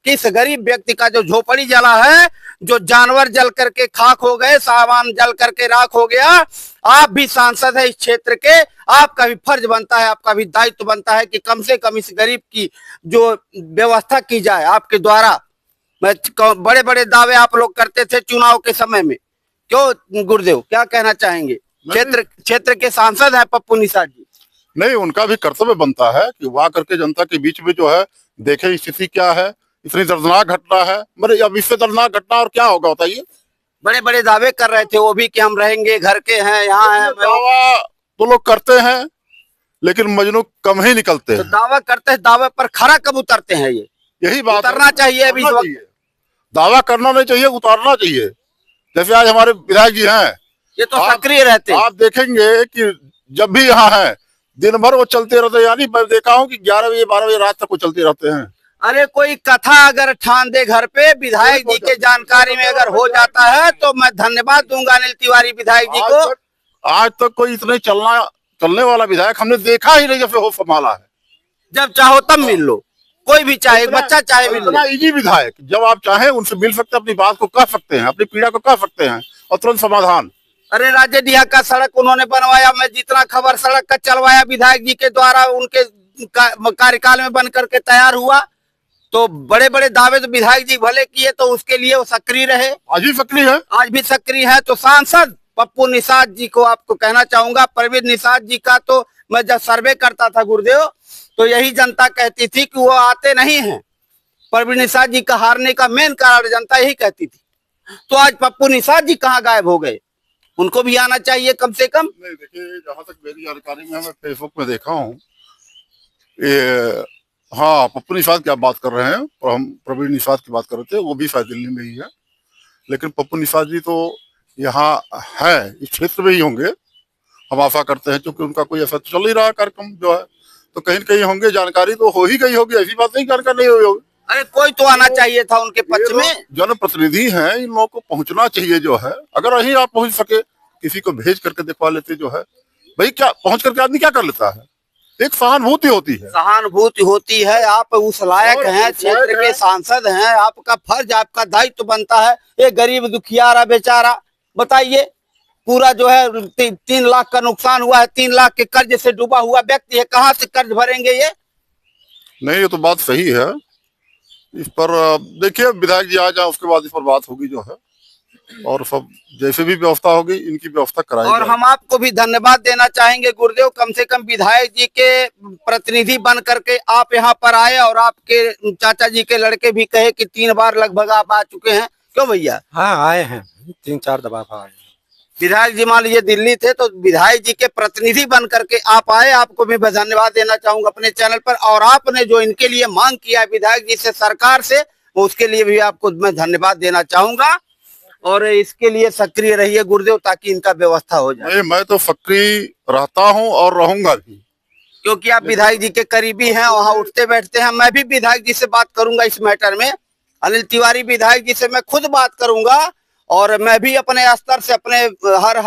किस गरीब व्यक्ति का जो झोपड़ी जला है, जो जानवर जल करके खाक हो गए, सामान जल करके राख हो गया। आप भी सांसद है इस क्षेत्र के, आपका भी फर्ज बनता है, आपका भी दायित्व बनता है कि कम से कम इस गरीब की जो व्यवस्था की जाए आपके द्वारा। बड़े बड़े दावे आप लोग करते थे चुनाव के समय में, क्यों गुरुदेव, क्या कहना चाहेंगे? क्षेत्र के सांसद है पप्पू निषाद जी। नहीं, उनका भी कर्तव्य बनता है कि वहां करके जनता के बीच में जो है देखे स्थिति क्या है। इतनी दर्दनाक घटना है, मतलब अब इससे दर्दनाक घटना और क्या होगा बताइए। बड़े बड़े दावे कर रहे थे वो भी कि हम रहेंगे, घर के हैं, यहाँ हैं। दावा तो लोग करते हैं लेकिन मजनू कम ही निकलते हैं। तो दावा करते हैं, दावे पर खरा कब उतरते हैं? यही बात उतरना चाहिए अभी। दावा करना नहीं चाहिए, उतारना चाहिए। जैसे आज हमारे विधायक जी हैं, ये तो सक्रिय रहते हैं। आप देखेंगे कि जब भी यहाँ है दिन भर वो चलते रहते हैं। यानी मैं देखा हूँ कि 11 बजे 12 बजे रात तक वो चलते रहते हैं। अरे कोई कथा अगर ठान दे घर पे, विधायक जी के जानकारी में अगर हो जाता है तो मैं धन्यवाद दूंगा अनिल तिवारी विधायक जी को। आज तक कोई इतने चलने वाला विधायक हमने देखा ही नहीं जब से हो संभाला है। जब चाहो तब मिल लो, कोई भी चाहे, बच्चा चाहे मिल लो। इजी विधायक, जब आप चाहें उनसे मिल सकते हैं, अपनी बात को कह सकते हैं, अपनी पीड़ा को कह सकते हैं और तुरंत समाधान। अरे राजेडीहा का सड़क उन्होंने बनवाया, मैं जितना खबर सड़क का चलवाया विधायक जी के द्वारा उनके कार्यकाल में बन करके तैयार हुआ। तो बड़े बड़े दावे तो विधायक जी भले किए, तो उसके लिए वो सक्रिय रहे। आज भी सक्रिय है, आज भी सक्रिय है। तो सांसद पप्पू निषाद जी को आपको कहना चाहूंगा, प्रवीण निषाद जी का तो मैं जब सर्वे करता था गुरुदेव, तो यही जनता कहती थी कि वो आते नहीं हैं। प्रवीण निषाद जी का हारने का मेन कारण जनता यही कहती थी। तो आज पप्पू निषाद जी कहाँ गायब हो गए? उनको भी आना चाहिए कम से कम। नहीं, देखिए जहाँ तक मेरी जानकारी में मैं फेसबुक में देखा हूँ, ये हाँ पप्पू निषाद की आप बात कर रहे हैं और हम प्रवीण निषाद की बात कर रहे थे, वो भी शायद दिल्ली में ही है। लेकिन पप्पू निषाद जी तो यहाँ है, इस क्षेत्र में ही होंगे, हम आशा करते हैं, क्योंकि उनका कोई ऐसा चल ही रहा कार्यक्रम जो है, तो कहीं न कहीं होंगे। जानकारी तो हो ही गई होगी, ऐसी बात नहीं जानकारी नहीं हुई होगी। अरे कोई तो आना चाहिए था उनके पक्ष में। जनप्रतिनिधि हैं, इन लोगों को पहुंचना चाहिए जो है। अगर वहीं आप पहुंच सके, किसी को भेज करके दिखवा लेते जो है, भाई क्या पहुंच करके आदमी क्या कर लेता है? एक सहानुभूति होती है, सहानुभूति होती है। आप उस लायक हैं, क्षेत्र के सांसद हैं, आपका फर्ज, आपका दायित्व बनता है। एक गरीब दुखियारा बेचारा, बताइए, पूरा जो है 3 लाख का नुकसान हुआ है, 3 लाख के कर्ज से डूबा हुआ व्यक्ति है, कहाँ से कर्ज भरेंगे ये? नहीं, ये तो बात सही है। इस पर देखिए विधायक जी आ जाए, उसके बाद इस पर बात होगी जो है, और सब जैसे भी व्यवस्था होगी इनकी व्यवस्था कराई और हम आपको भी धन्यवाद देना चाहेंगे गुरुदेव, कम से कम विधायक जी के प्रतिनिधि बन करके आप यहाँ पर आए, और आपके चाचा जी के लड़के भी कहे कि 3 बार लगभग आप आ चुके हैं। क्यों भैया? हाँ, आए हैं, 3-4 दफा आए। विधायक जी मान लीजिए दिल्ली थे, तो विधायक जी के प्रतिनिधि बन करके आप आए, आपको भी मैं धन्यवाद देना चाहूंगा अपने चैनल पर। और आपने जो इनके लिए मांग किया विधायक जी से, सरकार से, उसके लिए भी आपको मैं धन्यवाद देना चाहूंगा। और इसके लिए सक्रिय रहिए गुरुदेव, ताकि इनका व्यवस्था हो जाए। मैं तो सक्रिय रहता हूँ और रहूंगा भी, क्योंकि आप विधायक जी के करीबी हैं, वहाँ उठते बैठते हैं। मैं भी विधायक जी से बात करूंगा इस मैटर में, अनिल तिवारी विधायक जी से मैं खुद बात करूंगा, और मैं भी अपने स्तर से अपने हर हाल